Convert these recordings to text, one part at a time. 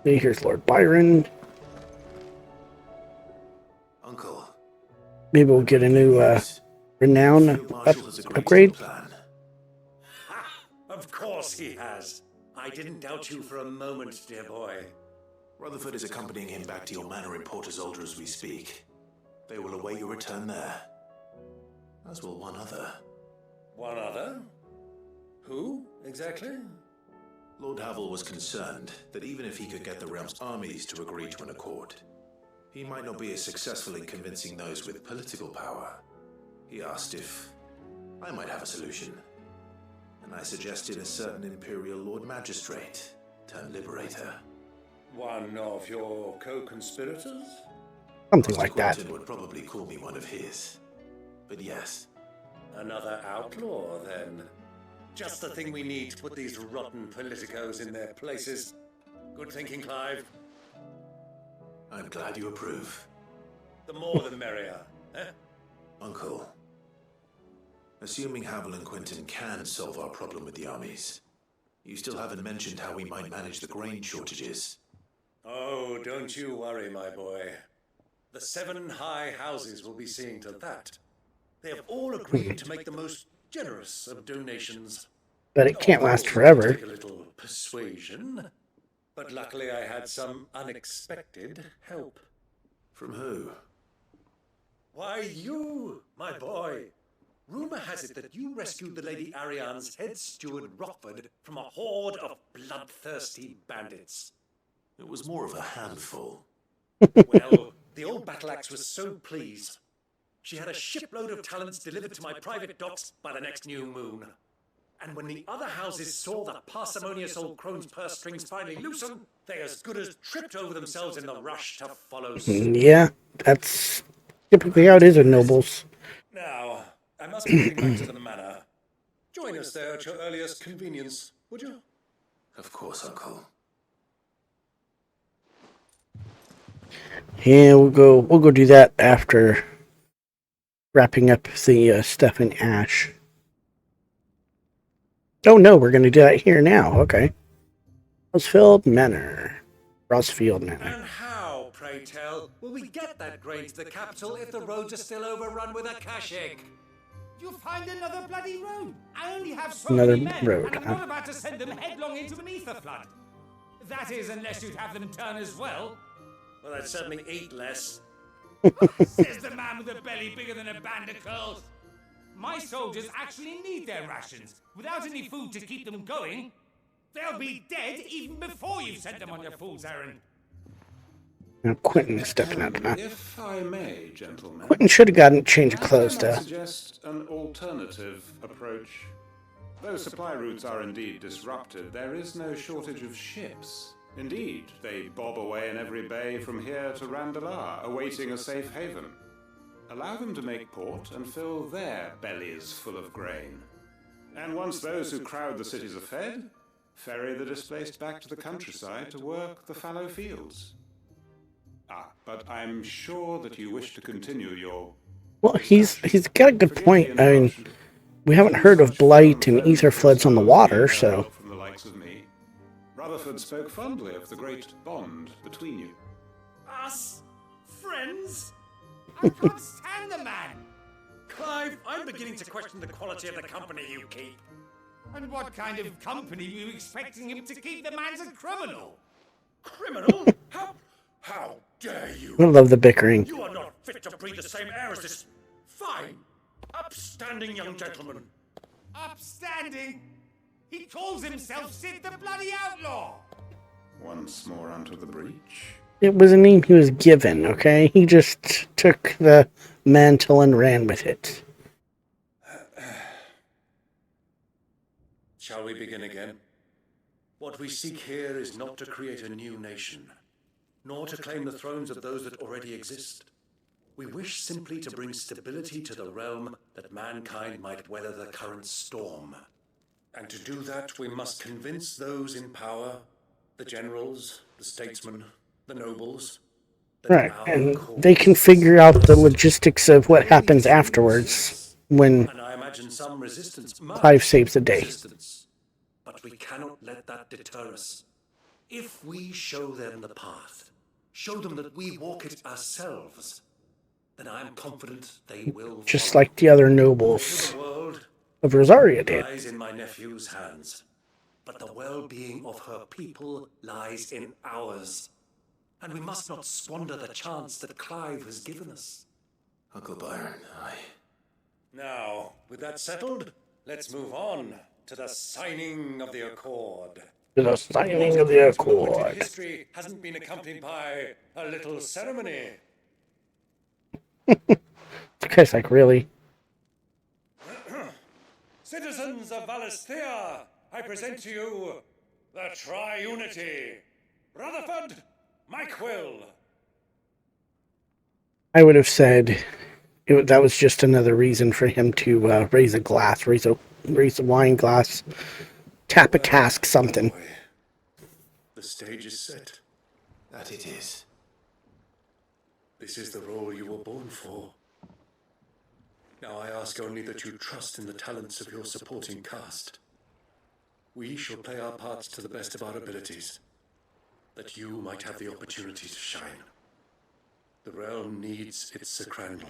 Here's Lord Byron. Uncle. Maybe we'll get a new renown upgrade. Ha! Of course he has. I didn't doubt you for a moment, dear boy. Rutherford is accompanying him back to your manor in Porter's Alder as we speak. They will await your return there. As will one other. One other? Who, exactly? Lord Havel was concerned that even if he could get the realm's armies to agree to an accord, he might not be as successful in convincing those with political power. He asked if I might have a solution, and I suggested a certain Imperial Lord Magistrate turned Liberator. One of your co-conspirators? Something like that. Quentin would probably call me one of his. But yes. Another outlaw, then. Just the thing we need to put these rotten politicos in their places. Good thinking, Clive. I'm glad you approve. The more the merrier, eh? Uncle, assuming Havel and Quentin can solve our problem with the armies, you still haven't mentioned how we might manage the grain shortages. Oh, don't you worry, my boy. The 7 high houses will be seeing to that. They have all agreed to make the most generous of donations. But it can't last forever. Take a little persuasion. But luckily I had some unexpected help. From who? Why, you, my boy. Rumor has it that you rescued the Lady Ariane's head steward Rockford from a horde of bloodthirsty bandits. It was more of a handful. Well, the old battle axe was so pleased. She had a shipload of talents delivered to my private docks by the next new moon. And when the other houses saw the parsimonious old crone's purse strings finally loosen, they as good as tripped over themselves in the rush to follow suit. Yeah, that's typically how it is with nobles. Now, I must be getting back to the manor. Join us there at your earliest convenience, would you? Of course, Uncle. Yeah, we'll go do that after wrapping up the stuff in Ash. Oh no, we're gonna do that here now. Okay. Rosefield Manor. And how, pray tell, will we get that grain to the capital if the roads are still overrun with a Kashik? You'll find another bloody road. I only have so Another many men, road, and I'm huh? not about to send them headlong into an ether flood. That is, unless you'd have them turn as well. Well, I'd certainly eat less. Says the man with a belly bigger than a band of curls. My soldiers actually need their rations. Without any food to keep them going, they'll be dead even before you've sent them on your fool's errand. Now Quentin is stepping up. Huh? If I may, gentlemen. Quentin should have gotten a change of clothes, I though. suggest an alternative approach. Though supply routes are indeed disrupted, there is no shortage of ships. Indeed, they bob away in every bay from here to Randalar, awaiting a safe haven. Allow them to make port and fill their bellies full of grain. And once those who crowd the cities are fed, ferry the displaced back to the countryside to work the fallow fields. But I'm sure that you wish to continue your... Well, he's got a good point. I mean, we haven't heard of blight and ether floods on the water, so... From the likes of me. Rutherford spoke fondly of the great bond between you. Us? Friends? I can't stand the man. Clive, I'm beginning to question the quality of the company you keep. And what kind of company were you expecting him to keep? The man's a criminal. Criminal? How dare you? I love the bickering. You are not fit to breathe the same air as this fine, upstanding young gentleman. Upstanding? He calls himself Sid the Bloody Outlaw. Once more onto the breach. It was a name he was given, okay? He just took the mantle and ran with it. Shall we begin again? What we seek here is not to create a new nation, nor to claim the thrones of those that already exist. We wish simply to bring stability to the realm that mankind might weather the current storm. And to do that, we must convince those in power, the generals, the statesmen, the nobles, that Right, our and cause they can figure out the logistics of what happens afterwards when And I imagine some resistance. Clive saves the day. Resistance. But we cannot let that deter us. If we show them the path, show them that we walk it ourselves, then I am confident they will Just follow. like the other The nobles world of Rosaria did. lies in my nephew's hands, but the well-being of her people lies in ours. And we must not squander the chance that Clive has given us. Uncle Byron, Now, with that settled, let's move on to the signing of the Accord. The signing of the Accord. History hasn't been accompanied by a little ceremony. Chris, like, really? Citizens of Valisthea, I present to you the Tri-Unity. Rutherford, Mike Will. I would have said that was just another reason for him to raise a glass, raise a wine glass, tap a cask, something. The stage is set. that it is. This is the role you were born for. Now I ask only that you trust in the talents of your supporting cast. We shall play our parts to the best of our abilities, that you might have the opportunity to shine. The realm needs its Sir Crandall,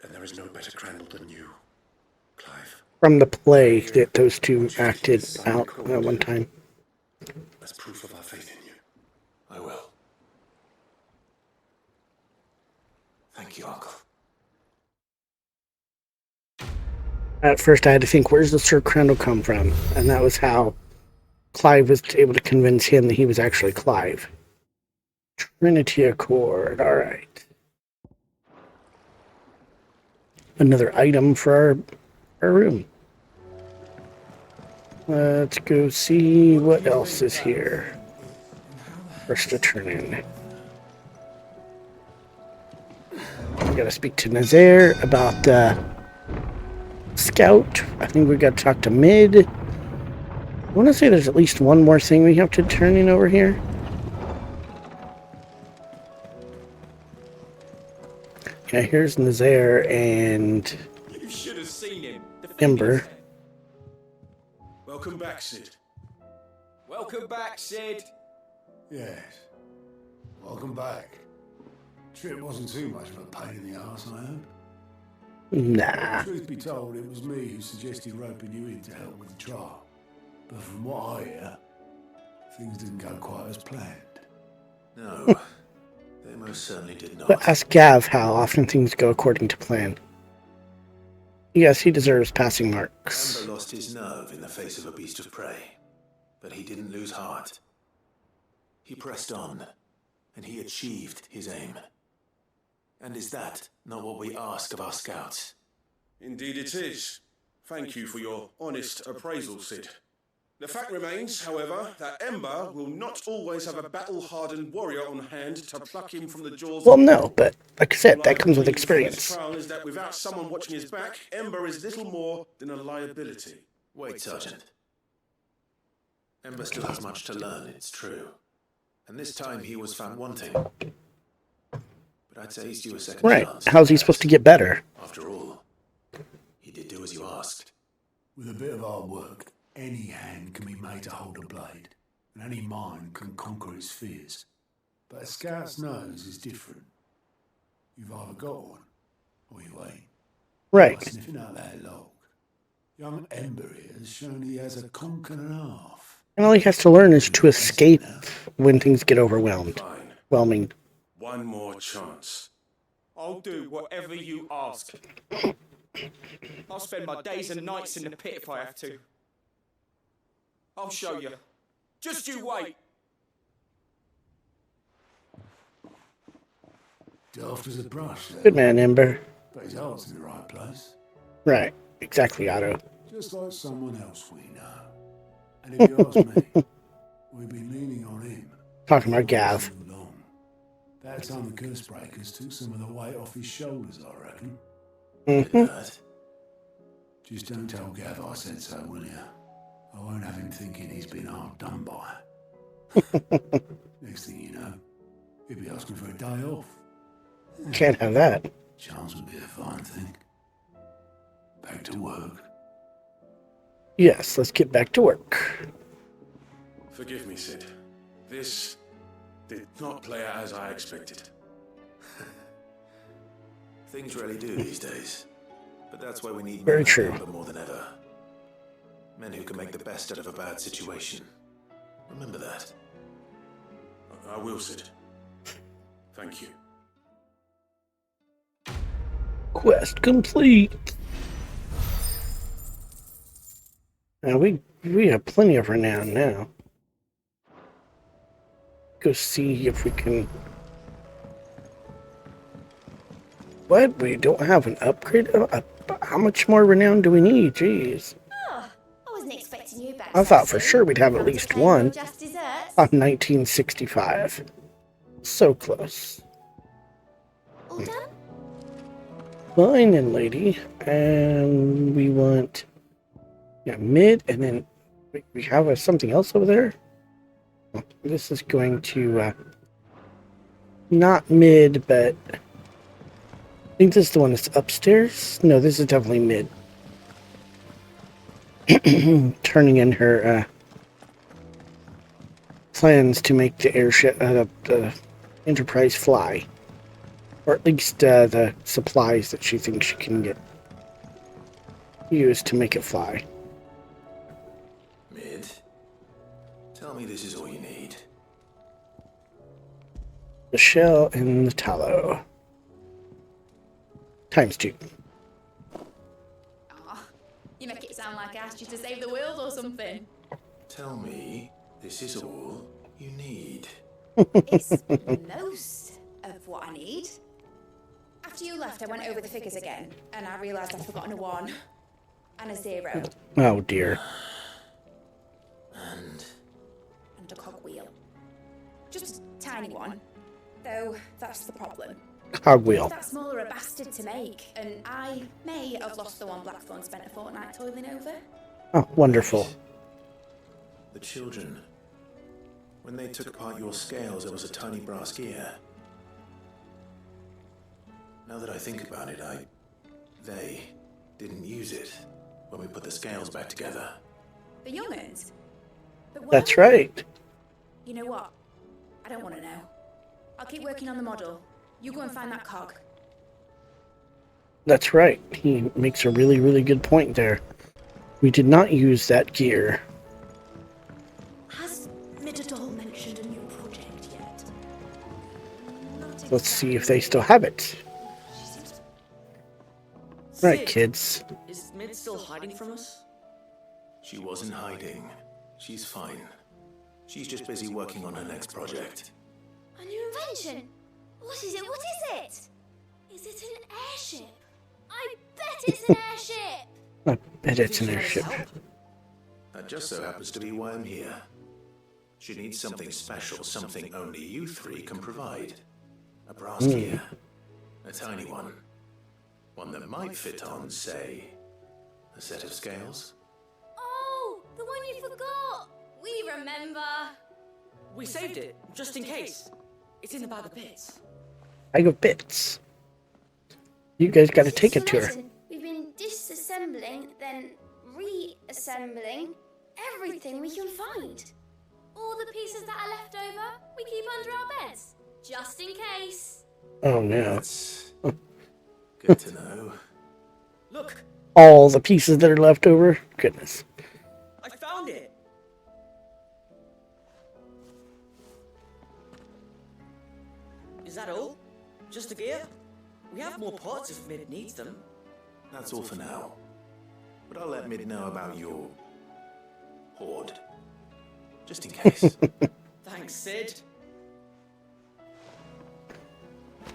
and there is no better Crandall than you, Clive. From the play that those two acted out at one time. As proof of our faith in you. I will. Thank you, Uncle. At first I had to think, where's the Sir Crandall come from? And that was how Clive was able to convince him that he was actually Clive. Trinity Accord, alright. Another item for our room. Let's go see what else is here. First to turn in. We gotta speak to Nazaire about the Scout. I think we gotta talk to Mid. I want to say there's at least one more thing we have to turn in over here. Yeah, here's Nazaire and You should have seen him. Ember. Welcome back, Sid. Welcome back, Sid. Yes. Welcome back. Trip wasn't too much of a pain in the arse, I hope. Nah. Truth be told, it was me who suggested roping you in to help with the trial. But from what I hear, things didn't go quite as planned. No, they most certainly did not. But ask Gav how often things go according to plan. Yes, he deserves passing marks. Amber lost his nerve in the face of a beast of prey, but he didn't lose heart. He pressed on, and he achieved his aim. And is that not what we ask of our scouts? Indeed it is. Thank you for your honest appraisal, Sid. The fact remains, however, that Ember will not always have a battle-hardened warrior on hand to pluck him from the jaws Well, of no, but like I said, that comes with This experience. trial is that without someone watching his back, Ember is little more than a liability. Wait, Sergeant. Ember still has much to learn, it's true. And this time he was found wanting. But I'd say he's due a second Right. chance. How's he supposed to get better? After all, he did do as you asked. With a bit of hard work, any hand can be made to hold a blade, and any mind can conquer its fears. But a scout's nose is different. You've either got one, or you ain't. Right. By sniffing out that log, young Ember here has shown he has a conk and a half. And all he has to learn is to escape when things get overwhelmed. Fine. Whelming. One more chance. I'll do whatever you ask. I'll spend my days and nights in the pit if I have to. I'll show you. Just you wait. Daft as a brush, then. Good man, Ember. But his heart's in the right place. Right. Exactly, Otto. Just like someone else we know. And if you ask me, we've been leaning on him. Talking about Gav. Too long. That time the curse breakers took some of the weight off his shoulders, I reckon. Mm-hmm. But Just don't tell Gav I said so, will you? I won't have him thinking he's been hard done by. Next thing you know, he'll be asking for a day off. Can't have that. Chance would be a fine thing. Back to work. Yes, let's get back to work. Forgive me, Sid. This did not play out as I expected. Things really do these days. But that's why we need Very men like true. Amber more than ever. Men who can make the best out of a bad situation. Remember that. I will, Sid. Thank you. Quest complete. Now we have plenty of renown now. Go see if we can. What? We don't have an upgrade? How much more renown do we need? Jeez. Oh, I wasn't expecting you back. I thought for sure we'd have at least one. Just desserts. On 1965. So close. All done? Fine then, lady. And we want mid, and then we have something else over there. Oh, this is going to not mid, but I think this is the one that's upstairs. No, this is definitely mid. Turning in her plans to make the airship, the Enterprise fly. Or at least the supplies that she thinks she can get used to make it fly. Mid, tell me this is all you need. The shell and the tallow. ×2. Oh, you make it sound like I asked you to save the world or something. Tell me this is all you need. It's most of what I need. After you left, I went over the figures again, and I realised I'd forgotten a 1 and a 0 Oh dear. And a cogwheel. Just a tiny one, though that's the problem. Cogwheel. That smaller a bastard to make, and I may have lost the one Blackthorn spent a fortnight toiling over. Oh, wonderful. the children. When they took apart your scales, there was a tiny brass gear. Now that I think about it, they didn't use it when we put the scales back together. The young'uns? But That's where? right. You know what? I don't want to know. I'll keep working on the model. You go and find that cog. That's right. He makes a really, really good point there. We did not use that gear. Has Midadol mentioned a new project yet? Let's see if they still have it. Right, kids. Is Mid still hiding from us? She wasn't hiding. She's fine. She's just busy working on her next project. A new invention? What is it? What is it? Is it an airship? I bet it's an airship! I bet it's an airship. That just so happens to be why I'm here. She needs something special, something only you three can provide. A brass gear. A tiny one. One that might fit on, say, a set of scales. Oh, the one you forgot! We remember! We saved it, just in case. It's in the bag of bits. Bag of bits. You guys gotta take it to her. We've been disassembling, then reassembling everything we can find. All the pieces that are left over, we keep under our beds, just in case. Oh no. That's good to know. Look, All the pieces that are left over? Goodness. I found it. Is that all? Just the gear? We have more parts if Mid needs them. That's all for now. But I'll let Mid know about your hoard. Just in case. Thanks, Sid.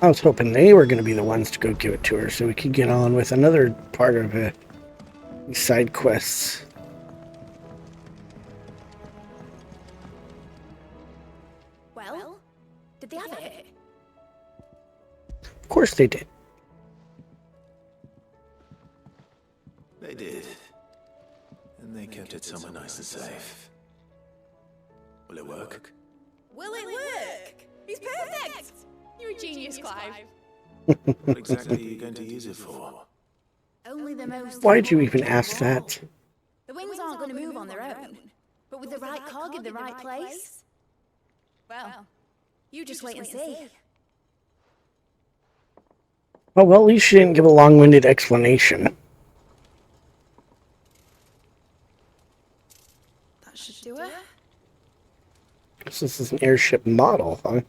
I was hoping they were going to be the ones to go give it to her so we could get on with another part of these side quests. Well, did they have it? Of course they did. They did. And they kept it somewhere nice and safe. Will it work? Will it work? He's perfect! You're a genius, Clive. What exactly are you going to use it for? Only the most... Why'd you even ask that? The wings aren't going to move on their own. But with the right cog in the right place? Well, you just wait and see. Oh, well, at least she didn't give a long-winded explanation. That should do it. So this is an airship model, huh?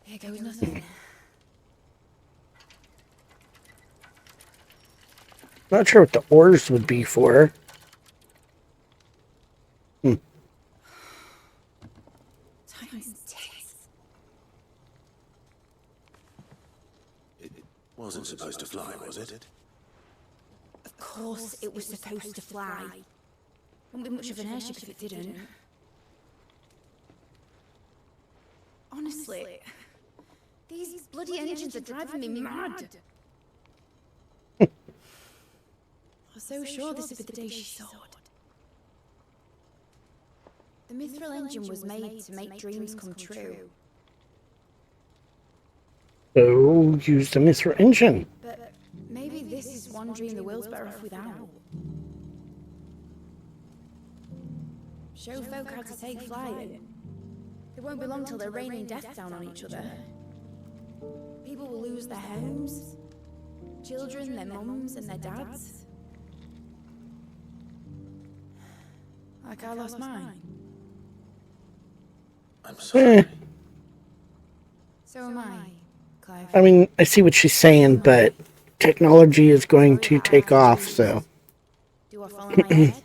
Here goes nothing. Not sure what the oars would be for. It wasn't supposed to fly, was it? Of course it was supposed to fly. Wouldn't be much of an airship if it didn't. Honestly, these bloody engines are driving me mad. I was so sure this would be the day she soared. The mithril engine was made to make dreams come true. So, use the mithril engine. But maybe this is one dream the world's better off without. Show folk how to take flight. It won't be long till they're raining death down on each other. People will lose their homes, children, their mums and their dads. Like I lost mine. I'm sorry. So am I, Clive. I mean, I see what she's saying, but technology is going to take off, so... Do I follow my head,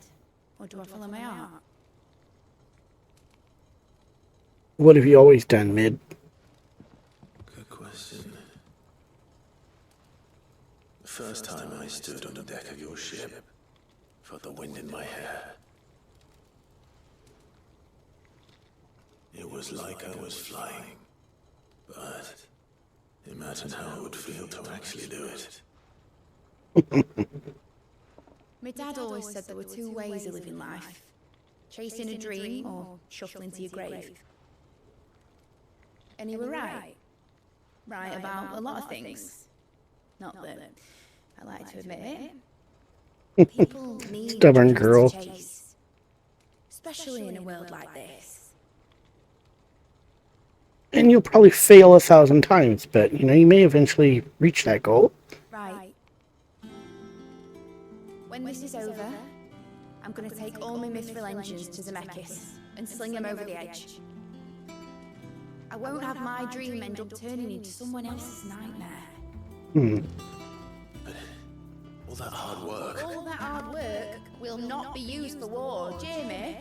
or do I follow my heart? What have you always done, Mid? Good question. The first time I stood on the deck of your ship, felt the wind in my hair. It was like I was flying, but imagine how it would feel to actually do it. My dad always said there were two ways of living life. Chasing a dream or shuffling to your grave. And you were right. Right about a lot of things. Not that I like to admit it. People need Stubborn girl. to chase. Especially in a world like this. And you'll probably fail 1,000 times, but, you know, you may eventually reach that goal. Right. When this is over, I'm going to take all my mithril engines to Zemeckis and sling them over the edge. I won't have my dream end up turning into someone else's nightmare. But all that hard work... All that hard work will not be used for war, Jamie.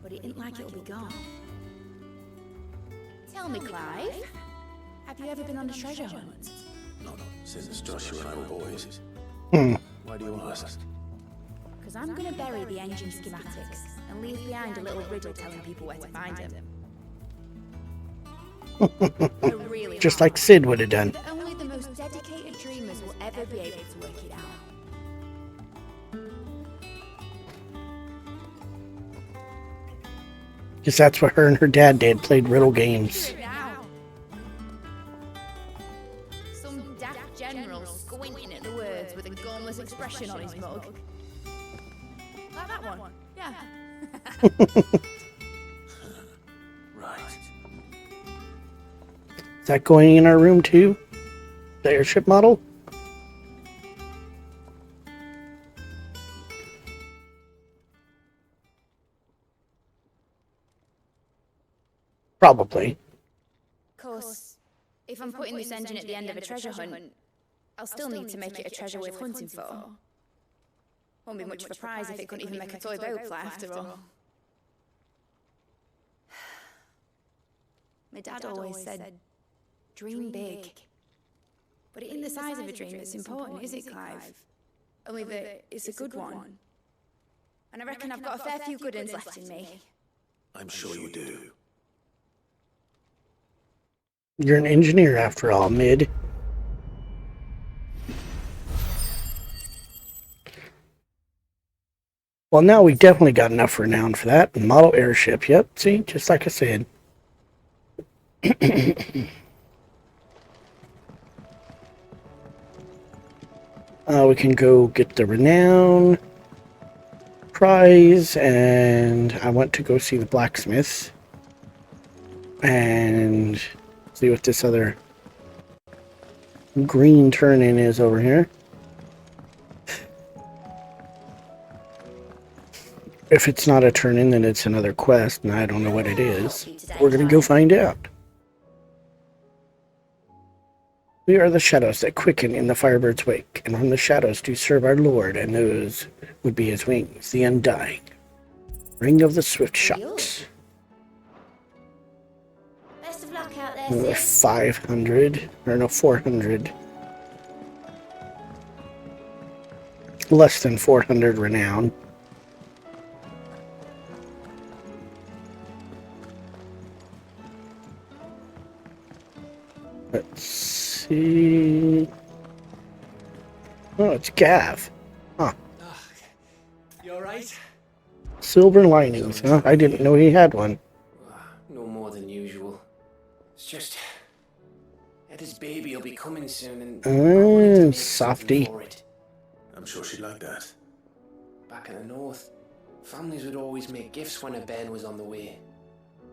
But it ain't like it'll be gone. Tell me, Clive, have you ever been on a treasure hunt? Not since Joshua and I were boys. Why do you ask? Because I'm going to bury the engine schematics and leave behind a little riddle telling people where to find them. Really Just like Sid would have done. That only the most dedicated dreamers will ever be able to work it out. Because that's what her and her dad did, played riddle games. Some daft general squinting at the words with a gormless expression on his mug. Like that one, yeah. Right. Is that going in our room too? The airship model? Probably. Of course, if I'm putting this engine at the end of a treasure hunt, I'll still need to make it a treasure worth hunting for. Won't be much of a prize if it couldn't even make a toy boat fly after all. My dad always said, dream big. But it ain't the size of a dream that's important, is it, Clive? Only that it's a good one. And I reckon I've got a fair few good ones left in me. I'm sure you do. You're an engineer after all, Mid. Well, now we definitely got enough renown for that. Model airship, yep, see, just like I said. We can go get the renown prize, and I want to go see the blacksmith and see what this other green turn-in is over here. If it's not a turn-in, then it's another quest, and I don't know what it is. We're gonna go find out. We are the shadows that quicken in the firebird's wake, and from the shadows do serve our lord, and those would be his wings, the undying. Ring of the swift shot. Best of luck out there, Another sis. 500, or no, 400. Less than 400 renown. Let's see. Oh, it's Gav. Huh. You alright? Silver linings, huh? I didn't know he had one. No more than usual. It's just Edda's baby will be coming soon, and I wanted to make Softy. something for it. I'm sure she'd like that. Back in the north, families would always make gifts when a bairn was on the way.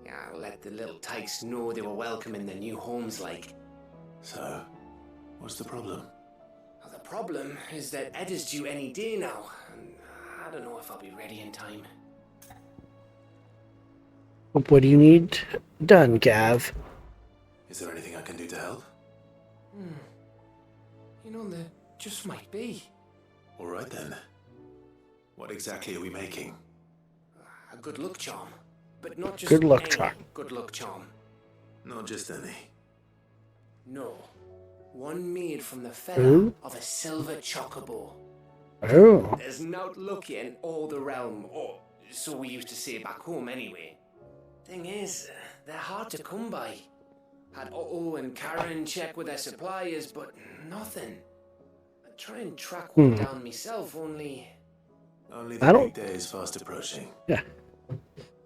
Yeah, let the little tykes know they were welcome in their new homes, like. So, what's the problem? Well, the problem is that Edda's due any day now, and I don't know if I'll be ready in time. What do you need done, Gav? Is there anything I can do to help? You know, there just might be. All right then. What exactly are we making? A good luck charm. But not just Good luck any charm. good luck charm. Not just any. No. One made from the feather Ooh. of a silver chocobo. Oh. There's not lucky in all the realm, or so we used to say back home anyway. Thing is, they're hard to come by. Had Otto and Karen check with their suppliers, but nothing. I try and track one down myself, only... Only I the don't- big day is fast approaching. Yeah.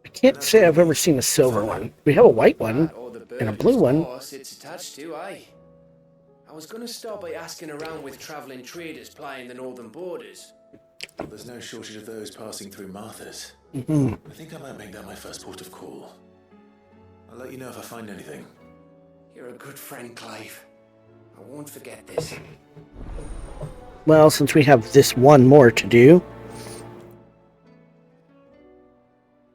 I can't say I've ever seen a silver one. We have a white one That or the and a bird blue whose one. horse it's attached to, aye. I was gonna start by asking around with travelling traders plying the northern borders. Well, there's no shortage of those passing through Martha's. Mm-hmm. I think I might make that my first port of call. I'll let you know if I find anything. You're a good friend, Clive. I won't forget this. Well, since we have this one more to do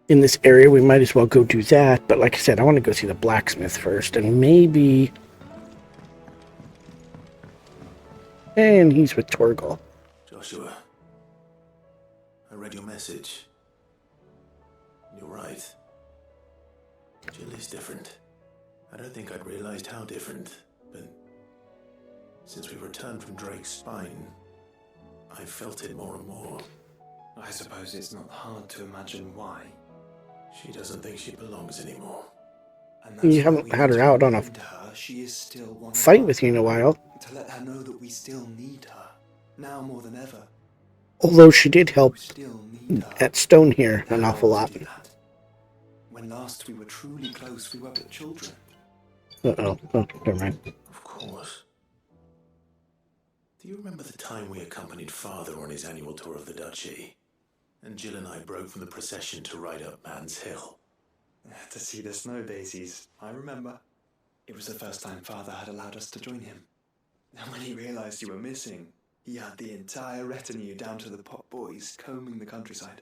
in this area, we might as well go do that. But like I said, I want to go see the blacksmith first, and maybe... And he's with Torgal. Joshua, I read your message. You're right. Jill is different. I don't think I'd realized how different, but since we returned from Drake's spine, I felt it more and more. I suppose it's not hard to imagine why. She doesn't think she belongs anymore. And You why haven't we had her need to out on a remind her she is still one of fight us, with you in a while. to let her know that we still need her, now more than ever. Although she did help We still need her. at Stone here an How awful to lot. do that. When last we were truly close, we were but children. Uh-oh. Oh, never mind. Of course. Do you remember the time we accompanied Father on his annual tour of the Duchy? And Jill and I broke from the procession to ride up Man's Hill. To see the snow daisies, I remember. It was the first time Father had allowed us to join him. And when he realized you were missing, he had the entire retinue down to the pot boys combing the countryside.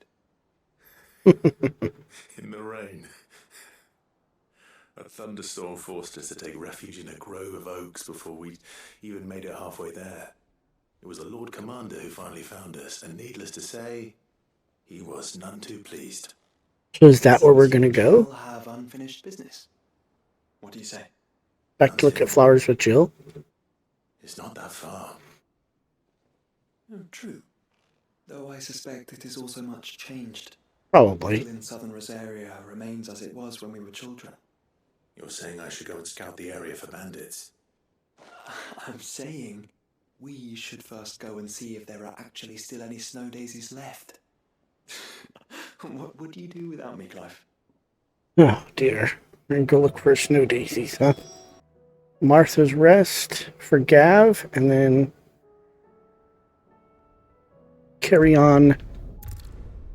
In the rain. A thunderstorm forced us to take refuge in a grove of oaks before we even made it halfway there. It was the Lord Commander who finally found us, and needless to say, he was none too pleased. So is that where we're going to go? We'll have unfinished business. What do you say? Back to look at flowers with Jill? It's not that far. True. Though I suspect it is also much changed. Probably. Still in southern Rosaria remains as it was when we were children. You're saying I should go and scout the area for bandits? I'm saying we should first go and see if there are actually still any snow daisies left. What would you do without me, Clive? Oh, dear. We're going to go look for snow daisies, huh? Martha's Rest for Gav, and then carry on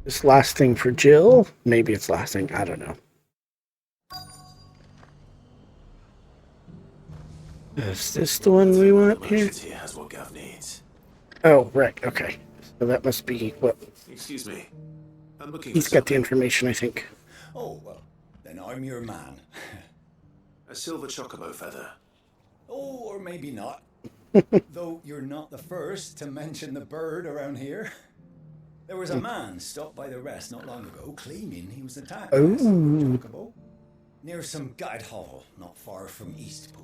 this last thing for Jill. Maybe it's last thing. I don't know. Is this the one we want here? Here has what Gav needs. Oh, right. Okay. So that must be what. Excuse me. I'm looking. He's got the information, I think. Oh, well, then I'm your man. A silver chocobo feather. Oh, or maybe not. Though you're not the first to mention the bird around here. There was a man stopped by the rest not long ago claiming he was attacked by a silver chocobo near some gutted hovel not far from Eastpool.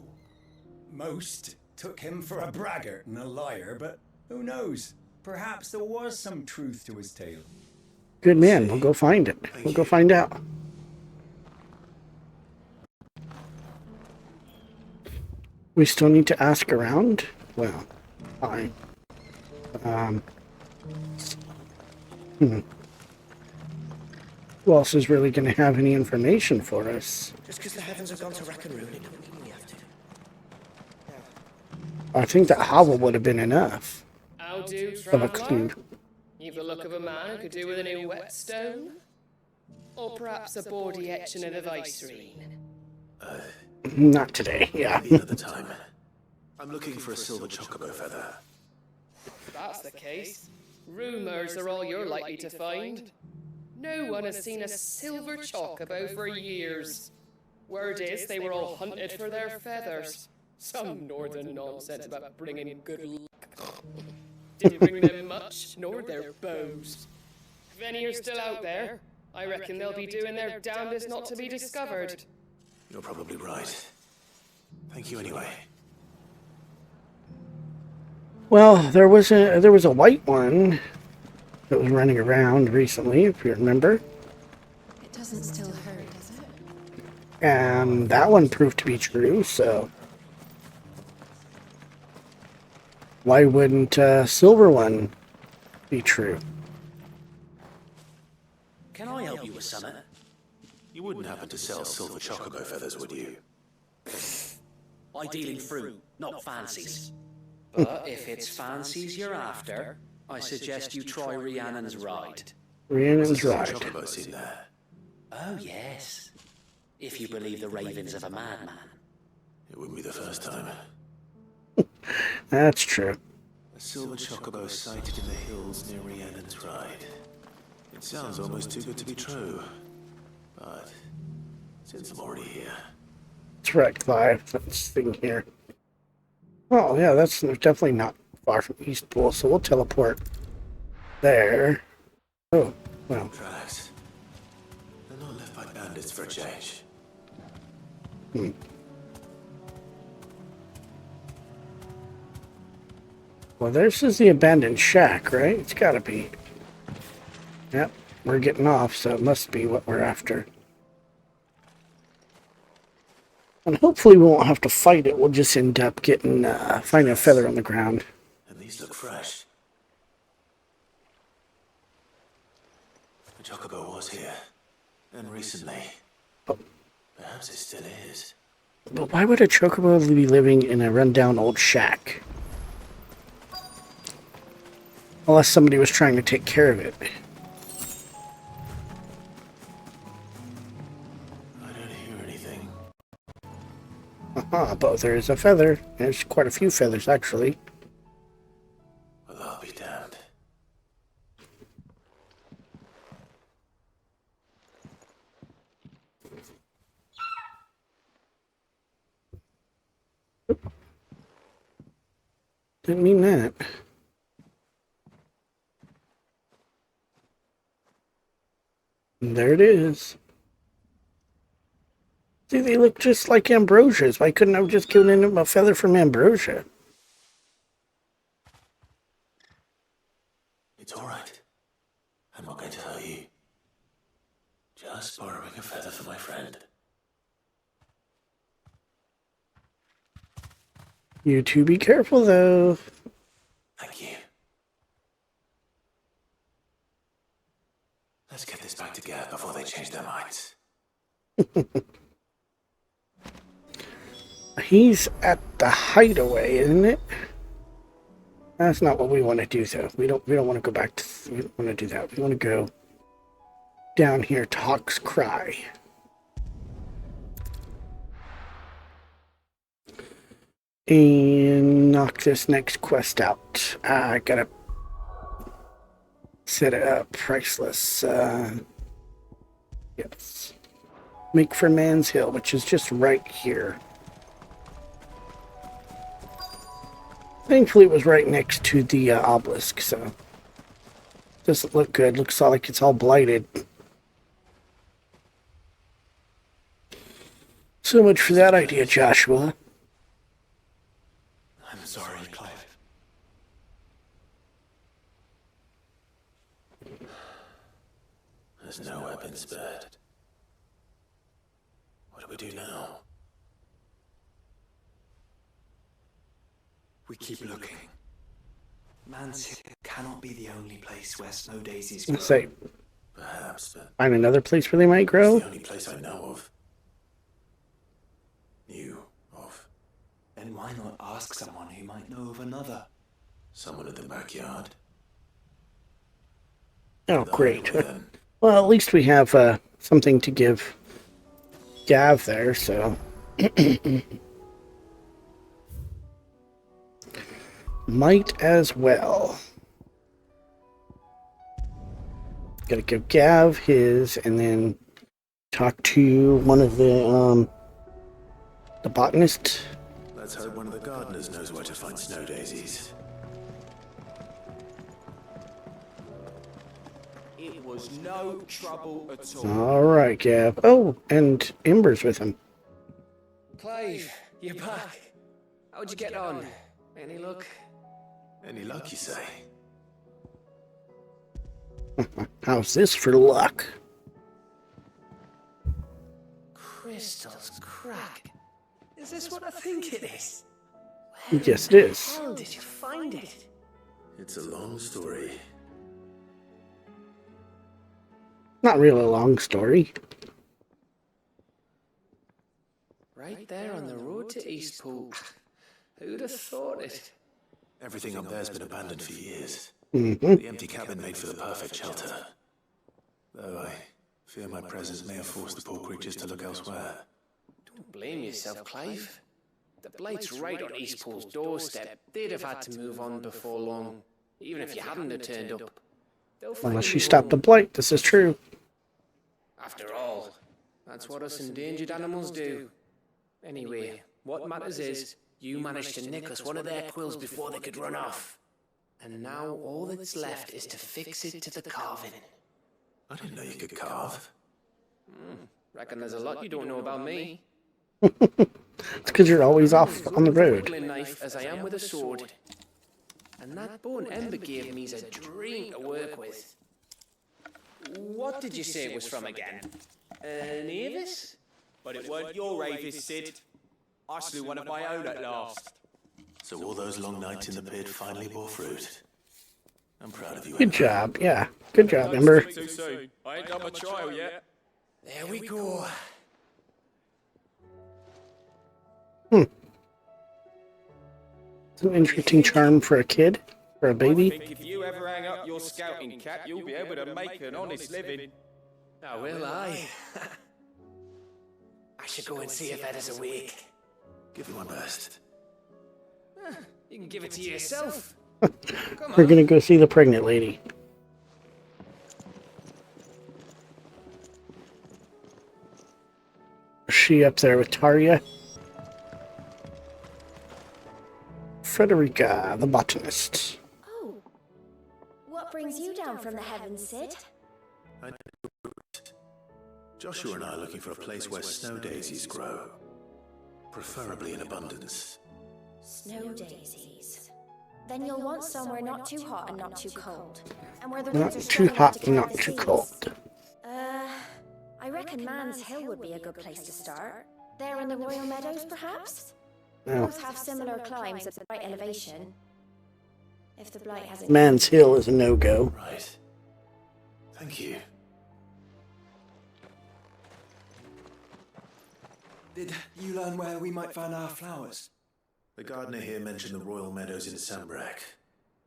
Most took him for a braggart and a liar, but who knows? Perhaps there was some truth to his tale. Good man. We'll go find it. We'll go find out. We still need to ask around? Well, fine. Who else is really going to have any information for us? Just because the heavens have gone to wreck and ruin it, don't mean we have to. I think that hovel would have been enough. How do, Of a traveller? clue. You've the look of a man who could do with a new whetstone? Or perhaps a bawdy etching of the viceroy? Not today, yeah. Another time. I'm looking for a silver chocobo feather. If that's the case, rumours are all you're likely to find. No one has seen a silver chocobo for years. Word is they were all hunted for their feathers. Some northern nonsense about bringing good luck. Didn't bring them much, nor their bows. If any are still out there, I reckon they'll be doing their damnedest not to be discovered. You're probably right. Thank you anyway. Well, there was a white one that was running around recently, if you remember. It doesn't still hurt, does it? And that one proved to be true, so why wouldn't a silver one be true? Can I help you with something? You wouldn't happen to sell silver chocobo feathers, would you? I deal in fruit, not fancies. But if it's fancies you're after, I suggest you try Rhiannon's ride. Rhiannon's ride. Chocobos in there. Oh, yes. If you believe the ravings of a madman. It wouldn't be the first time. That's true. A silver chocobo sighted in the hills near Rhiannon's ride. It sounds almost too good to be true. But since I'm already here. That's right, Clive. This thing here. Oh, yeah, that's definitely not far from Eastpool, so we'll teleport there. Oh, well. Tracks. They're not left by bandits for a change. Well, this is the abandoned shack, right? It's gotta be. Yep, we're getting off, so it must be what we're after. And hopefully we won't have to fight it. We'll just end up getting, finding a feather on the ground. And these look fresh. The chocobo was here. And recently. Perhaps it still is. But why would a chocobo be living in a rundown old shack? Unless somebody was trying to take care of it. I don't hear anything. But there's a feather. There's quite a few feathers, actually. Well, I'll be damned. Didn't mean that. And there it is. See, they look just like Ambrosia's. Why couldn't I have just given him a feather from Ambrosia? It's all right. I'm not going to hurt you. Just borrowing a feather for my friend. You two be careful, though. Thank you. Let's get this back to Gav before they change their minds. He's at the hideaway, isn't it? That's not what we want to do, though. We don't want to go back to... We don't want to do that. We want to go down here to Hawk's Cry. And knock this next quest out. I gotta set it up. Priceless. Yes. Make for Man's Hill, which is just right here. Thankfully, it was right next to the obelisk, so doesn't look good. Looks all like it's all blighted. So much for that idea, Joshua. I'm sorry, Clive. There's no weapon spared. What do we do now? We keep looking. Man's Hill cannot be the only place where snow daisies Let's grow. say, Perhaps, but find another place where they might it's grow. the only place I know of. Knew of. Then why not ask someone who might know of another? Someone in the backyard. Oh, great. Hideaway, then. Well, at least we have something to give Gav there, so... Might as well. Gotta give Gav his, and then talk to one of the botanist. Let's hope one of the gardeners knows where to find snow daisies. It was no trouble at all. Alright, Gav. Oh, and Ember's with him. Clive, you're back. How'd you get on? Any luck? Any luck, you say? How's this for luck? Crystals crack. Is this what I think it is? Yes, it is. How did you find it? It's a long story. Not really a long story. Right there on the road to Eastpool. Who'd have thought it? Everything up there's been abandoned for years. Mm-hmm. The empty cabin made for the perfect shelter. Though I fear my presence may have forced the poor creatures to look elsewhere. Don't blame yourself, Clive. The Blight's right on Eastpool's doorstep. They'd have had to move on before long, even if you hadn't have turned up. Unless you stop the blight, this is true. After all, that's what us endangered animals do. Anyway, what matters is, you managed to nick us one of their quills before they could run off. And now all that's left is to fix it to the carving. I didn't know you could carve. Reckon there's a lot you don't know about me. It's because you're always off on the road. Whittling knife as I am with a sword. And that bone Ember gave me's a dream to work with. What did you say it was from again? An Avis? But it weren't your Avis, Sid. I slew one of my own at last. So all those long nights in the pit finally bore fruit. I'm proud of you. Good job, yeah. Good job, Ember. Too soon. I ain't done my trial yet. There we go. It's an interesting charm for a kid, for a I baby. think if you ever hang up your scouting cap, you'll be able to make an honest living. Now will I? I should go and see if Edda's awake. Give it my best. You can give it to yourself. We're gonna go see the pregnant lady. Is she up there with Tarja? Frederica, the botanist. Oh. What brings you down from the heavens, Sid? Joshua and I are looking for a place where snow daisies grow. Preferably in abundance. Snow daisies. Then you'll want somewhere not too hot and not too cold. And where the Not winds are too strong enough hot to and carry not the too seas. cold. I reckon Man's Hill would be a good place to start. There in the Royal Meadows, perhaps? No. Both have similar climbs at the right elevation. If the blight hasn't... Man's Hill is a no-go. Right. Thank you. Did you learn where we might find our flowers? The gardener here mentioned the Royal Meadows in Sambrek.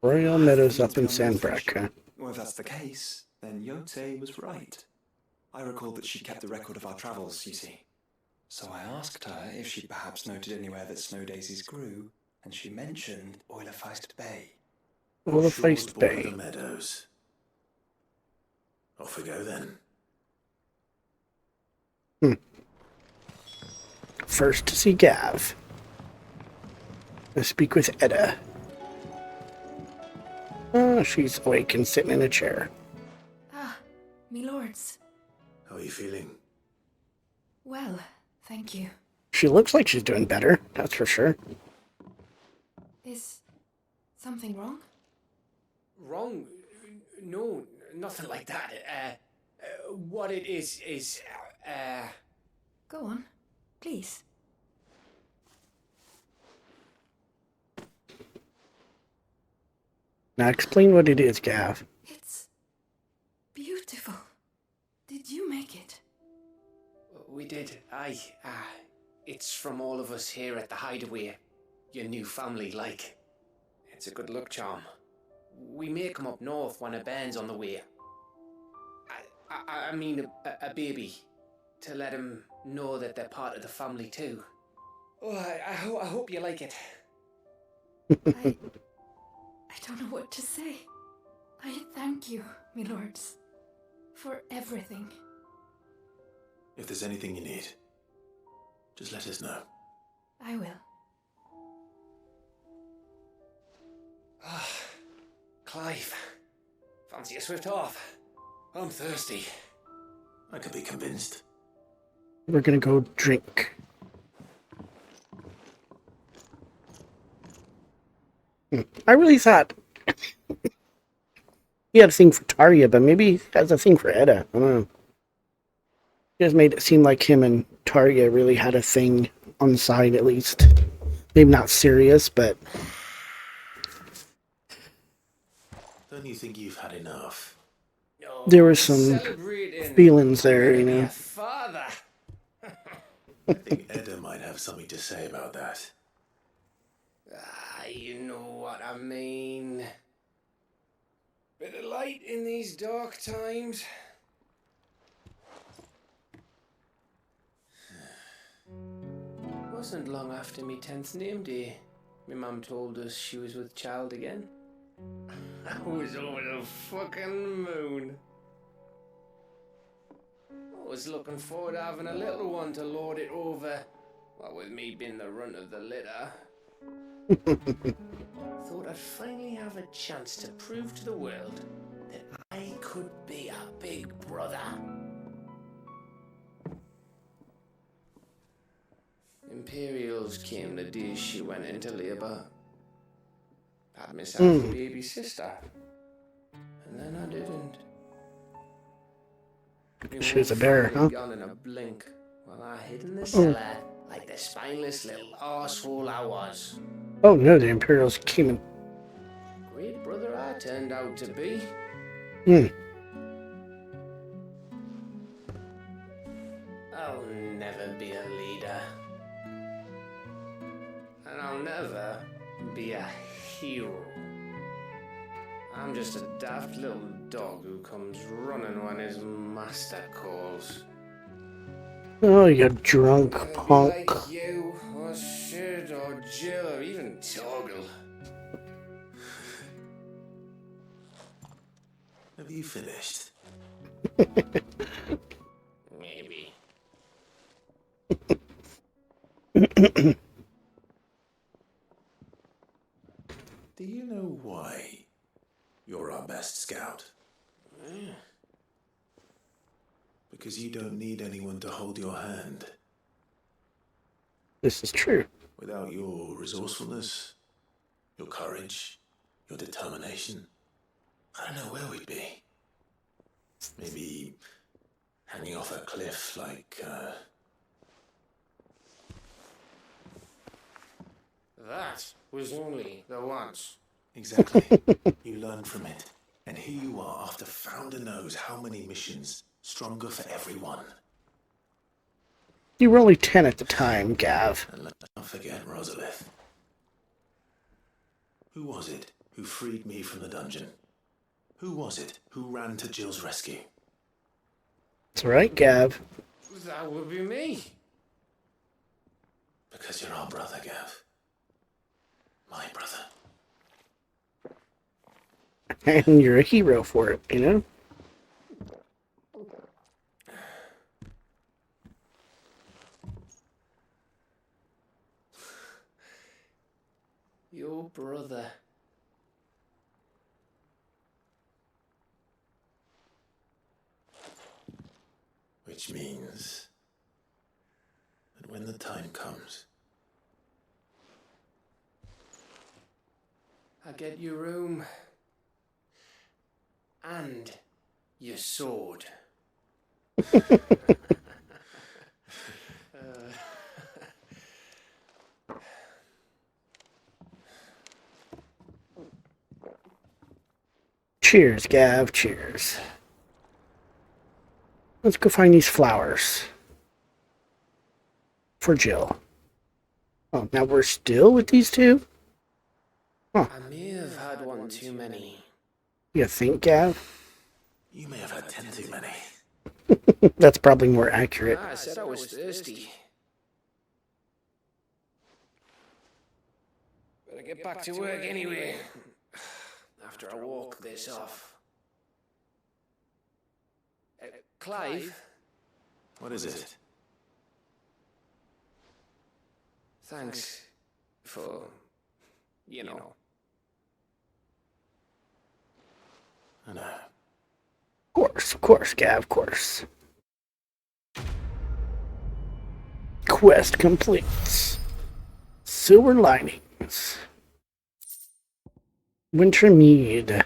Royal Meadows up in Sandbrook, huh? Well, if that's the case, then Yote was right. I recall that she kept the record of our travels, you see. So I asked her if she'd perhaps noted anywhere that snow daisies grew, and she mentioned Oilefeist Bay. Oilefeist Border Bay. the meadows. Off we go then. First to see Gav. Let's speak with Edda. Oh, she's awake and sitting in a chair. Ah, me lords. How are you feeling? Well, thank you. She looks like she's doing better, that's for sure. Is something wrong? Wrong? No, nothing like that. What it is, Go on, please. Now explain what it is, Gav. It's beautiful. Did you make it? We did, aye. It's from all of us here at the Hideaway. Your new family, like. It's a good luck charm. We may come up north when a band's on the way. I mean a baby. To let him know that they're part of the family too. Oh, I hope you like it. I don't know what to say. I thank you, me lords, for everything. If there's anything you need, just let us know. I will. Clive, fancy a swift off? I'm thirsty. I could be convinced. We're gonna go drink. I really thought he had a thing for Tarja, but maybe he has a thing for Edda. I don't know. He just made it seem like him and Tarja really had a thing on the side, at least. Maybe not serious, but... Don't you think you've had enough? There were some feelings there, you know. Father. I think Edda might have something to say about that. You know what I mean. Bit of light in these dark times. Wasn't long after me 10th name day. My mum told us she was with child again. I was over the fucking moon. I was looking forward to having a little one to lord it over. What with me being the runt of the litter. Thought I'd finally have a chance to prove to the world that I could be a big brother. Imperials came the day she went into labour. Had myself a baby sister. And then I didn't. She was a bear, huh? Gone in a blink while I hid in the cellar like the spineless little arsehole I was. Oh no, the Imperials came in. Great brother I turned out to be. I'll never be a leader. And I'll never be a hero. I'm just a daft little dog who comes running when his master calls. Oh, you drunk punk. Like you, or Sid, or Jill, or even Toggle. Have you finished? Maybe. Do you know why you're our best scout? Because you don't need anyone to hold your hand. This is true. Without your resourcefulness, your courage, your determination, I don't know where we'd be. Maybe hanging off a cliff like, That was only the once. Exactly. You learned from it. And here you are after Founder knows how many missions. Stronger for everyone. You were only 10 at the time, Gav. And let's not forget Rosalith. Who was it who freed me from the dungeon. Who was it who ran to Jill's rescue? That's right, Gav. That would be me. Because you're our brother, Gav. My brother. And you're a hero for it, you know? Your brother. Which means that when the time comes, I get your room. And your sword. Cheers, Gav, cheers. Let's go find these flowers. For Jill. Oh, now we're still with these two? Huh. I may have had one too many. You think, Gav? you may have had 10 too many. That's probably more accurate. I said I was thirsty. Better get back to work anyway. After I walk this off. Clive? What is it? Thanks for, you know. I know. Of course, Gav, of course. Quest complete. Silver linings. Winter mead.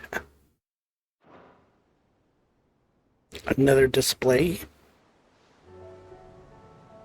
Another display.